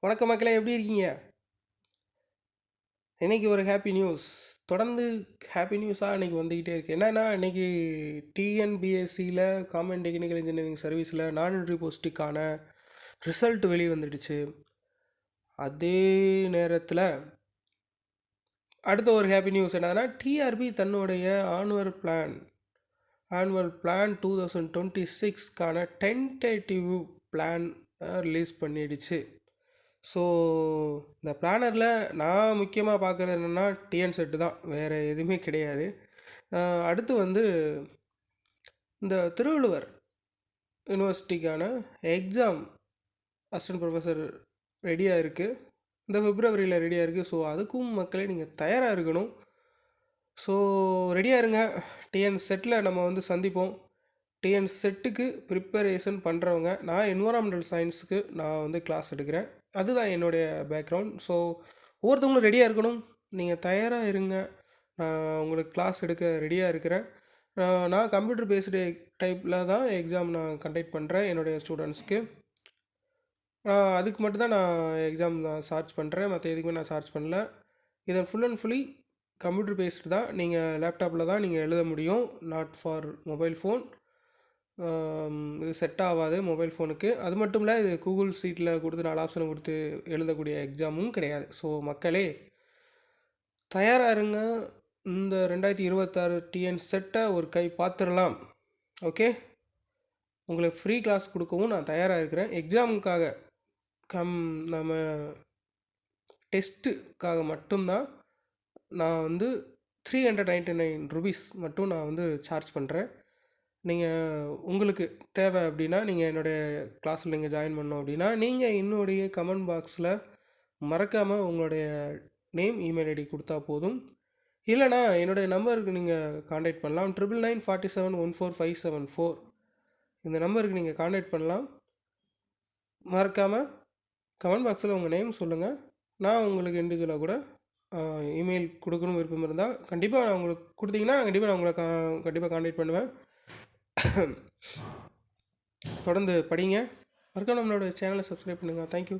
வணக்கம் மக்களே, எப்படி இருக்கீங்க? இன்றைக்கி ஒரு ஹாப்பி நியூஸ். தொடர்ந்து ஹாப்பி நியூஸாக இன்றைக்கி வந்துக்கிட்டே இருக்குது. என்னென்னா, இன்றைக்கி டிஎன்பிஎஸ்சியில் காமன் டெக்னிக்கல் இன்ஜினியரிங் சர்வீஸில் நான் என்ட்ரி போஸ்ட்டுக்கான ரிசல்ட் வெளியே வந்துடுச்சு. அதே நேரத்தில் அடுத்த ஒரு ஹாப்பி நியூஸ் என்னன்னா, டிஆர்பி தன்னுடைய ஆனுவல் பிளான் 2026க்கான டென்டேட்டிவ் பிளான் ரிலீஸ் பண்ணிடுச்சு. ஸோ இந்த பிளானரில் நான் முக்கியமாக பார்க்குறது என்னென்னா டிஎன் செட்டு தான், வேறு எதுவுமே கிடையாது. அடுத்து வந்து இந்த திருவள்ளுவர் யூனிவர்சிட்டிக்கான எக்ஸாம் அசிஸ்டன்ட் ப்ரொஃபஸர் ரெடியாக இருக்குது. இந்த பிப்ரவரியில் ரெடியாக இருக்குது. ஸோ அதுக்கும் மக்களே நீங்கள் தயாராக இருக்கணும். ஸோ ரெடியாக இருங்க. டிஎன் செட்டில் நம்ம வந்து சந்திப்போம். டிஎன் செட்டுக்கு ப்ரிப்பரேஷன் பண்ணுறவங்க, நான் என்வரான்மெண்டல் சயின்ஸுக்கு நான் வந்து கிளாஸ் எடுக்கிறேன். அதுதான் என்னுடைய பேக்ரவுண்ட். ஸோ ஒவ்வொருத்தவங்களும் ரெடியாக இருக்கணும். நீங்கள் தயாராக இருங்க. நான் உங்களுக்கு கிளாஸ் எடுக்க ரெடியாக இருக்கிறேன். நான் கம்ப்யூட்டர் பேஸ்டு டைப்பில் தான் எக்ஸாம் நான் கண்டக்ட் பண்ணுறேன் என்னுடைய ஸ்டூடெண்ட்ஸ்க்கு. அதுக்கு மட்டும்தான் நான் எக்ஸாம் நான் சார்ஜ் பண்ணுறேன், மற்ற எதுக்குமே நான் சார்ஜ் பண்ணல. இதை full and fully computer based தான். நீங்கள் லேப்டாப்பில் தான் நீங்கள் எழுத முடியும், நாட் ஃபார் மொபைல் ஃபோன். இது செட் ஆகாது மொபைல் ஃபோனுக்கு. அது மட்டும் இல்லை, இது கூகுள் சீட்டில் கொடுத்து 4 ஆப்ஷனை கொடுத்து எழுதக்கூடிய எக்ஸாமும் கிடையாது. ஸோ மக்களே தயாராக இருங்க. இந்த 2026 டிஎன் செட்டை ஒரு கை பார்த்துடலாம். ஓகே, உங்களுக்கு ஃப்ரீ கிளாஸ் கொடுக்கவும் நான் தயாராக இருக்கிறேன். எக்ஸாமுக்காக நம்ம டெஸ்ட்டுக்காக மட்டும்தான் நான் வந்து 399 ருபீஸ் மட்டும் நான் வந்து சார்ஜ் பண்ணுறேன். நீங்கள் உங்களுக்கு தேவை அப்படின்னா, நீங்கள் என்னுடைய கிளாஸில் நீங்கள் ஜாயின் பண்ணோம் அப்படின்னா, நீங்கள் என்னுடைய கமெண்ட் பாக்ஸில் மறக்காமல் உங்களுடைய நேம், இமெயில் ஐடி கொடுத்தா போதும். இல்லைனா என்னுடைய நம்பருக்கு நீங்கள் காண்டாக்ட் பண்ணலாம். 9994714574 இந்த நம்பருக்கு நீங்கள் காண்டாக்ட் பண்ணலாம். மறக்காமல் கமெண்ட் பாக்ஸில் உங்கள் நேம் சொல்லுங்கள். நான் உங்களுக்கு இண்டிவிஜுவலாக கூட இமெயில் கொடுக்கணும் விருப்பம் இருந்தால் கண்டிப்பாக நான் உங்களுக்கு கொடுத்தீங்கன்னா கண்டிப்பாக நான் உங்களை கண்டிப்பாக காண்டாக்ட் பண்ணுவேன். தொடர்ந்து படிங்க. மறக்காம நம்மளோட சேனலை சப்ஸ்கிரைப் பண்ணுங்கள். தேங்க்யூ.